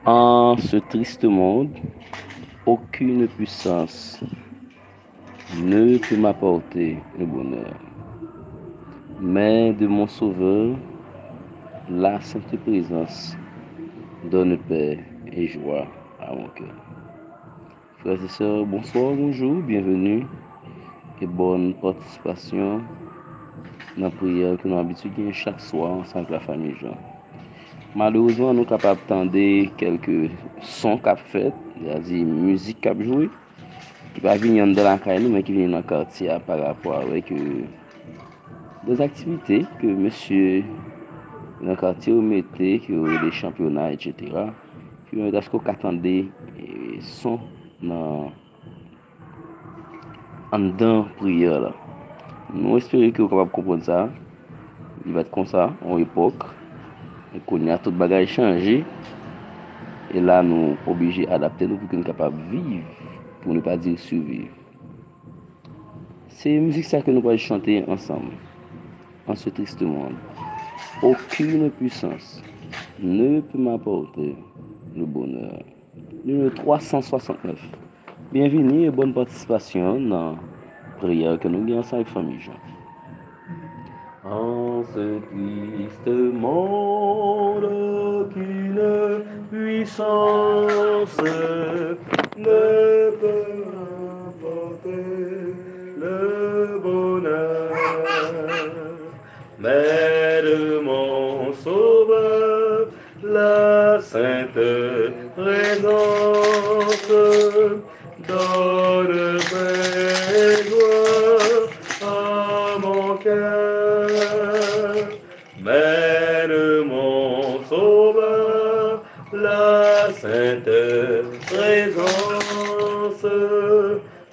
En ce triste monde, aucune puissance ne peut m'apporter le bonheur, mais de mon Sauveur, la sainte présence donne paix et joie à mon cœur. Frères et sœurs, bonsoir, bonjour, bienvenue et bonne participation dans la prière que nous avons l'habitude chaque soir ensemble avec la famille Jean. Malheureusement, nous sommes capables d'entendre quelques sons qu'a fait, c'est-à-dire musique qu'a joué, qui va venir dans la caille, mais qui vient dans le quartier par rapport avec des activités que monsieur dans le quartier mettait, que les championnats, etc. Puis est-ce qu'on attendait son en dedans prière là. Nous espérons que vous êtes capable de comprendre ça. Il va être comme ça, en époque, et qu'on a tout le bagage changé. Et là, nous sommes obligés d'adapter nous pour qu'on soit capable de vivre, pour ne pas dire survivre. C'est musique ça que nous allons chanter ensemble, en ce triste monde. Aucune puissance ne peut m'apporter le bonheur. Numéro 369. Bienvenue et bonne participation dans la prière que nous gagnons avec la famille Jean. En ce triste monde, aucune puissance ne peut m'apporter le bonheur, mais de mon Sauveur, la sainte présence donne paix et joie à mon cœur. Mais de mon Sauveur, la sainte présence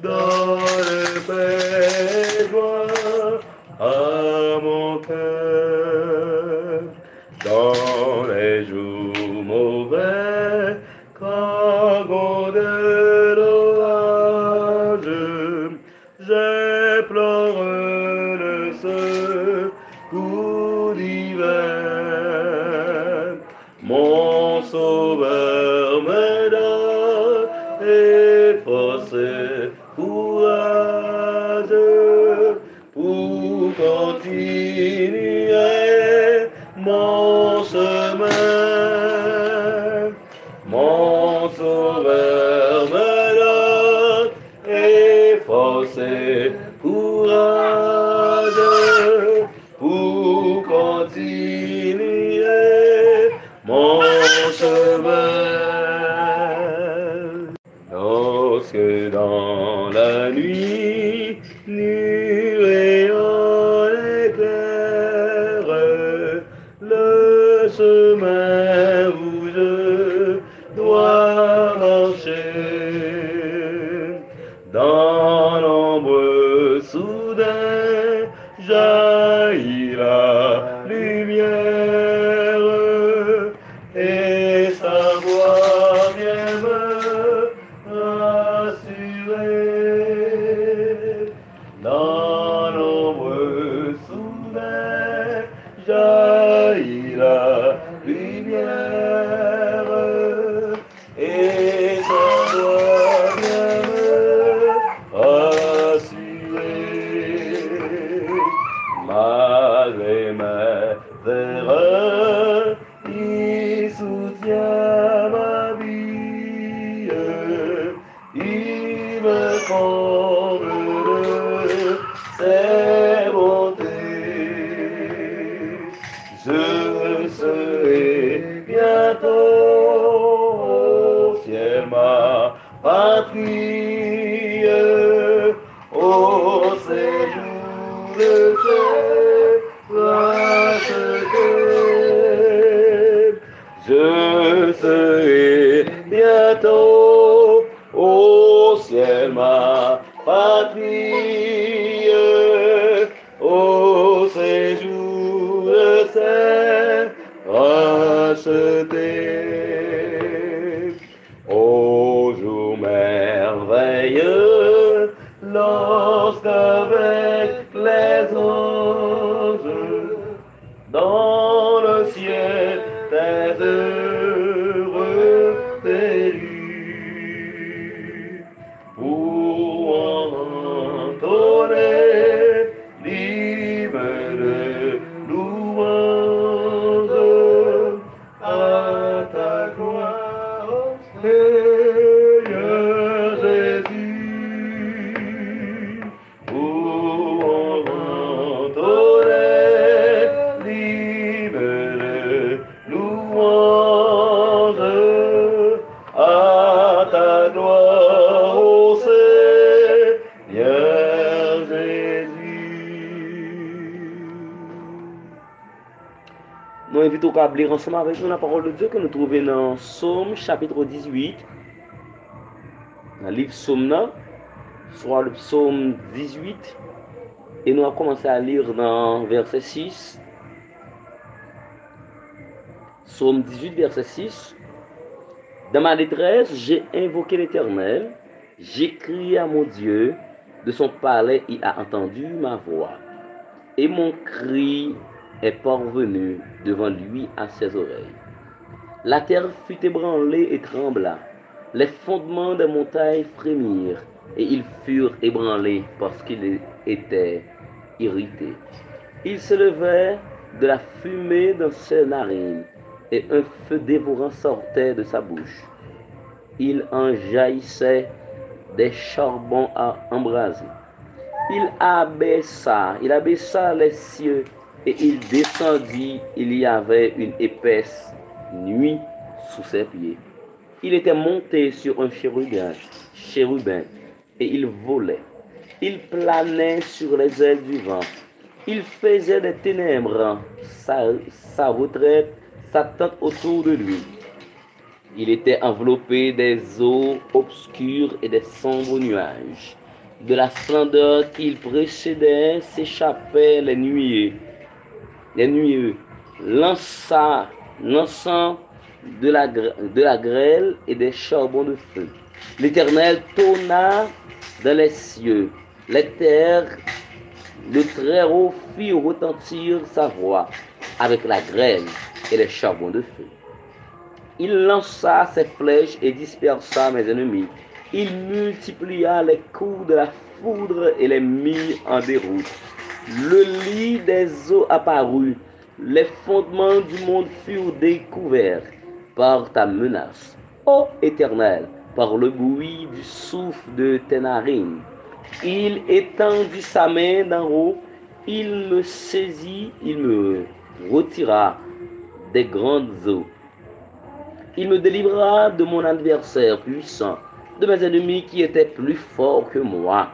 donne paix et joie à mon cœur. Dans les jours mauvais, cargo de l'orage, j'implore le secours divin. Mon Sauveur me donne et force courage pour continuer mon chemin. Mon Sauveur me donne et force et courage pour continuer mon chemin. Lorsque dans la nuit, nuée en éclaire le chemin où je dois marcher, dans l'ombre soudain jaillit la lumière et sa voix vient me rassurer. Dans l'ombre soudain jaillit la lumière et sa voix vient me rassurer. Malgré mes erreurs, il soutient ma vie, il me comble de ses bontés. Je serai bientôt au ciel ma patrie, au séjour de tes rachetés. Je serai bientôt au ciel ma patrie, au séjour de ses rachetés. Au jour merveilleux, lorsqu'avec les anges dans le ciel t'es heureux plutôt qu'à lire ensemble avec nous la parole de Dieu que nous trouvons dans Psaume chapitre 18. Dans le livre Psaume, soit le Psaume 18. Et nous allons commencer à lire dans verset 6. Psaume 18, verset 6. Dans ma détresse, j'ai invoqué l'Éternel. J'ai crié à mon Dieu. De son palais, il a entendu ma voix. Et mon cri est parvenu devant lui à ses oreilles. La terre fut ébranlée et trembla. Les fondements des montagnes frémirent. Et ils furent ébranlés parce qu'ils étaient irrités. Il s'élevait de la fumée dans ses narines, et un feu dévorant sortait de sa bouche. Il en jaillissait des charbons à embraser. Il abaissa les cieux, et il descendit. Il y avait une épaisse nuit sous ses pieds. Il était monté sur un chérubin, et il volait. Il planait sur les ailes du vent. Il faisait des ténèbres sa retraite, sa tente autour de lui. Il était enveloppé des eaux obscures et des sombres nuages. De la splendeur qu'il précédait s'échappaient les nuées. Les nuées lançant de la grêle et des charbons de feu. L'Éternel tonna dans les cieux. Les terres, le Très-Haut fit retentir sa voix avec la grêle et les charbons de feu. Il lança ses flèches et dispersa mes ennemis. Il multiplia les coups de la foudre et les mit en déroute. Le lit des eaux apparut. Les fondements du monde furent découverts par ta menace. Ô Éternel, par le bruit du souffle de tes narines. Il étendit sa main d'en haut. Il me saisit, il me retira des grandes eaux. Il me délivra de mon adversaire puissant, de mes ennemis qui étaient plus forts que moi.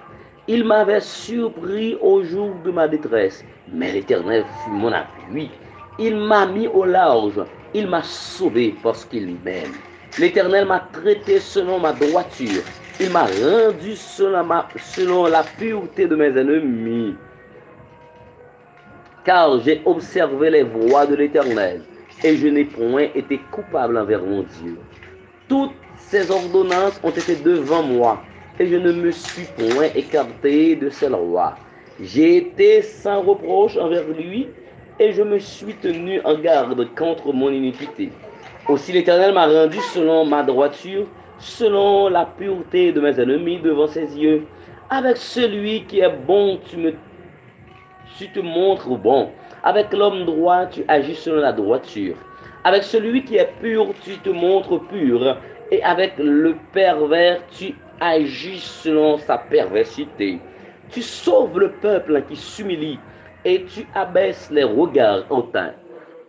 Il m'avait surpris au jour de ma détresse, mais l'Éternel fut mon appui. Il m'a mis au large, il m'a sauvé parce qu'il m'aime. L'Éternel m'a traité selon ma droiture, il m'a rendu selon la pureté de mes ennemis. Car j'ai observé les voies de l'Éternel, et je n'ai point été coupable envers mon Dieu. Toutes ses ordonnances ont été devant moi, et je ne me suis point écarté de ses lois. J'ai été sans reproche envers lui, et je me suis tenu en garde contre mon iniquité. Aussi l'Éternel m'a rendu selon ma droiture, selon la pureté de mes ennemis devant ses yeux. Avec celui qui est bon, tu te montres bon. Avec l'homme droit, tu agis selon la droiture. Avec celui qui est pur, tu te montres pur. Et avec le pervers, tu agis selon sa perversité. Tu sauves le peuple qui s'humilie et tu abaisses les regards hautains.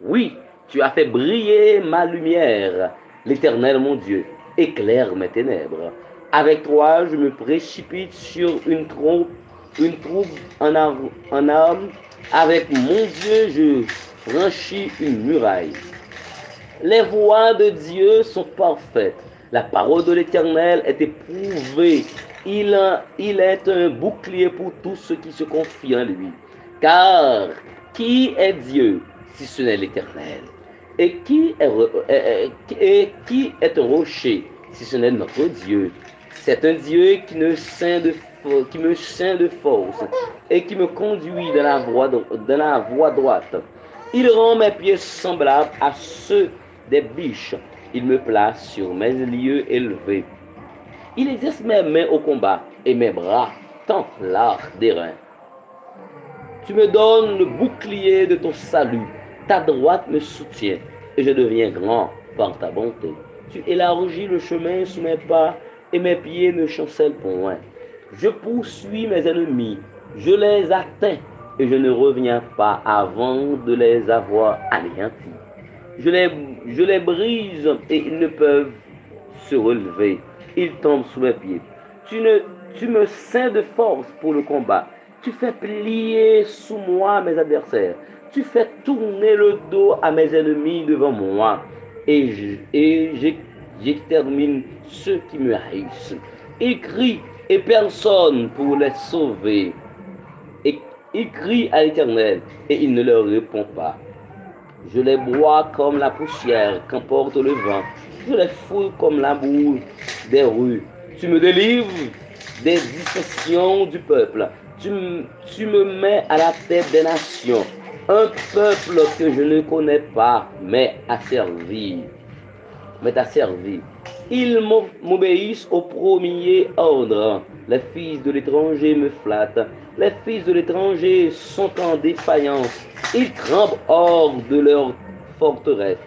Oui, tu as fait briller ma lumière. L'Éternel, mon Dieu, éclaire mes ténèbres. Avec toi, je me précipite sur une troupe en armes. Avec mon Dieu, je franchis une muraille. Les voies de Dieu sont parfaites. La parole de l'Éternel est éprouvée. Il est un bouclier pour tous ceux qui se confient en lui. Car qui est Dieu si ce n'est l'Éternel? Et qui est un rocher si ce n'est notre Dieu? C'est un Dieu qui me ceint de force et qui me conduit dans la voie droite. Il rend mes pieds semblables à ceux des biches. Il me place sur mes lieux élevés. Il exerce mes mains au combat et mes bras tendent l'arc des reins. Tu me donnes le bouclier de ton salut. Ta droite me soutient et je deviens grand par ta bonté. Tu élargis le chemin sous mes pas et mes pieds ne chancellent point. Je poursuis mes ennemis, je les atteins et je ne reviens pas avant de les avoir anéantis. Je les brise et ils ne peuvent se relever. Ils tombent sous mes pieds. Tu me ceins de force pour le combat. Tu fais plier sous moi mes adversaires. Tu fais tourner le dos à mes ennemis devant moi et j'extermine ceux qui me haïssent. Ils crient et personne pour les sauver. Et ils crient à l'Éternel et il ne leur répond pas. Je les bois comme la poussière qu'emporte le vent. Je les foule comme la boue des rues. Tu me délivres des dissensions du peuple. Tu me mets à la tête des nations. Un peuple que je ne connais pas, mais t'a servi. Ils m'obéissent au premier ordre. Les fils de l'étranger me flattent. Les fils de l'étranger sont en défaillance. Ils tremblent hors de leur forteresse.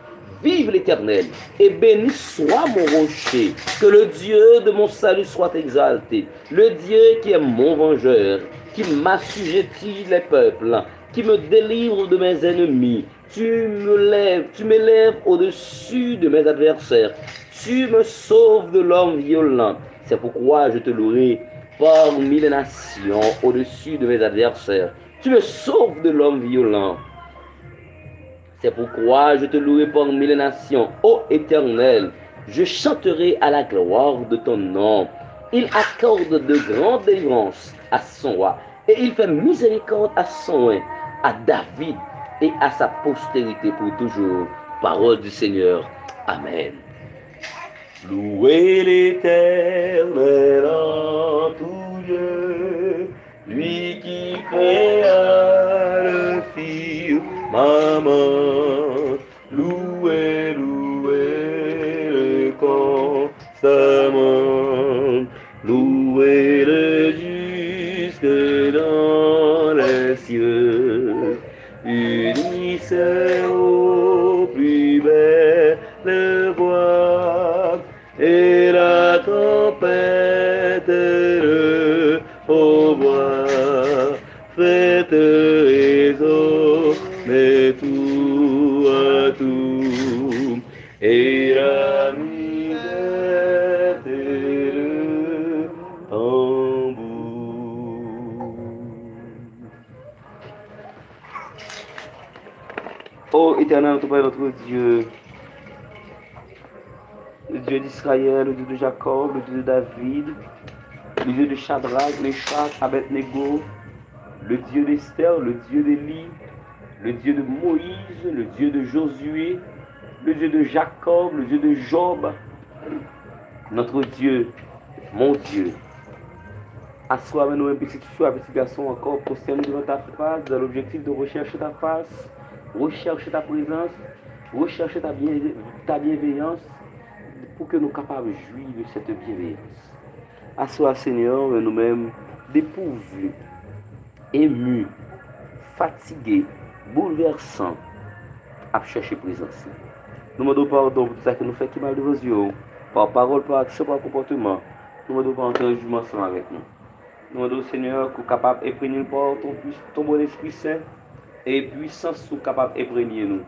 Vive l'Éternel et béni soit mon rocher. Que le Dieu de mon salut soit exalté. Le Dieu qui est mon vengeur, qui m'assujettit les peuples, qui me délivre de mes ennemis. Tu m'élèves au-dessus de mes adversaires. Tu me sauves de l'homme violent. C'est pourquoi je te louerai parmi les nations au-dessus de mes adversaires. Tu me sauves de l'homme violent. C'est pourquoi je te louerai parmi les nations, ô Éternel. Je chanterai à la gloire de ton nom. Il accorde de grandes délivrances à son roi, et il fait miséricorde à son roi, à David et à sa postérité pour toujours. Parole du Seigneur. Amen. Louez l'Éternel en tout lieu, lui qui créa le firmament. Louez, louez-le constamment. Louez le jusque dans les cieux. Unissez aux plus belles voix. Et la tempête le hautbois, faites résonner tout à tout, et la musette et le tambour. Ô Éternel, notre Père, notre Dieu, le Dieu d'Israël, le Dieu de Jacob, le Dieu de David, le Dieu de Shadrach, Meshach, Abednego, le Dieu d'Esther, le Dieu d'Élie, le Dieu de Moïse, le Dieu de Josué, le Dieu de Jacob, le Dieu de Job, notre Dieu, mon Dieu. Assois nous un petit feu, un petit garçon encore, prosterne devant ta face, dans l'objectif de rechercher ta face, rechercher ta présence, rechercher ta bienveillance, pour que nous soyons capables de jouir de cette bienveillance. Assois, Seigneur, nous-mêmes dépourvus, émus, fatigués, bouleversants, à chercher présence. Nous demandons pardon pour tout ça que nous faisons qui mal de vos yeux, par parole, par action, par comportement. Nous demandons pas entrer en jugement ensemble avec nous. Nous demandons, Seigneur, que nous soyons capables d'imprégner par ton bon Esprit Saint et puissance soit capable d'imprégner nous.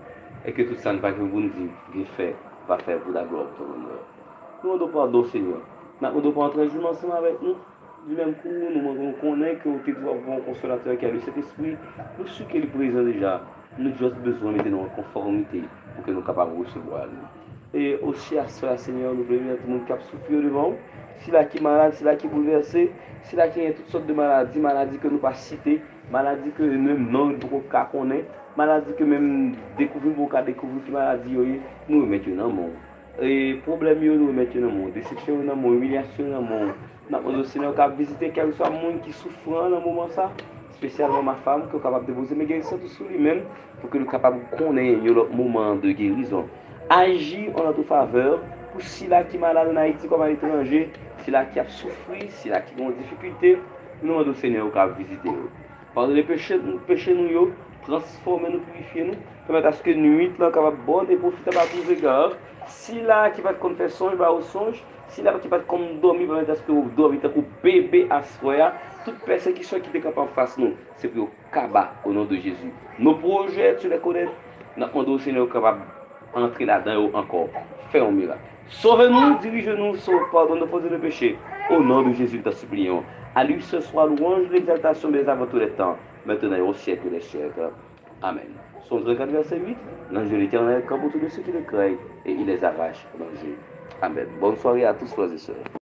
Et que tout ça ne va que vous nous dites, fait, va faire pour la gloire de ton honneur. Nous demandons pardon, Seigneur. Nous demandons pas entrer en jugement ensemble avec nous. Du même coup, nous connaissons que tu dois avoir un consolateur qui a le Saint-Esprit. Nous sommes qu'il est présent déjà. Nous avons juste besoin de mettre en conformité pour que nous soyons capables de recevoir. Et aussi à cela, Seigneur, nous voulons mettre tout le monde qui a souffert devant. Si là qui est malade, si là qui est bouleversé, si là qui a toutes sortes de maladies, maladies que nous ne pas citer, maladies que même non ne pouvons connaître, maladies que même découvrir, nous pouvons découvrir qui maladie, nous mettons dans le monde. Et problème, nous mettons dans le monde. Déception dans le monde, humiliation dans le monde. Nous avons Seigneur qui visiter quel que soit le monde qui souffre dans le moment ça, spécialement ma femme qui est capable de poser mes guérisons sur lui-même pour que nous soyons capables de connaître le moment de guérison. Agir en notre faveur pour si là qui est malade en Haïti comme à l'étranger, si là qui a souffert, si là qui a des difficultés, nous demandons au Seigneur qui visiter. Pardonnez les péchés nous, transformer nous, purifier nous, permettre à ce que nuit là capable bonne et profitable à tous égards. Si là qui va comme faire songe, va au songe. Si là qui va comme dormir, permettre à ce que vous dormez comme bébé à soya. Toute persécution qui est capable de face nous, c'est pour cabas au nom de Jésus. Nos projets, tu les connais. Nous demandons au Seigneur capable d'entrer là-dedans encore. Fais un miracle. Sauve-nous, dirige-nous, pardonne nos fautes et nos péchés. Au nom de Jésus, nous te supplions. À lui ce soir, louange, l'exaltation des avant tous les temps, maintenant et au siècle des siècles. Amen. Somme 34, verset 8. L'ange de l'Éternel campe autour de ceux qui le craignent et il les arrache au danger. Amen. Bonne soirée à tous, frères et sœurs.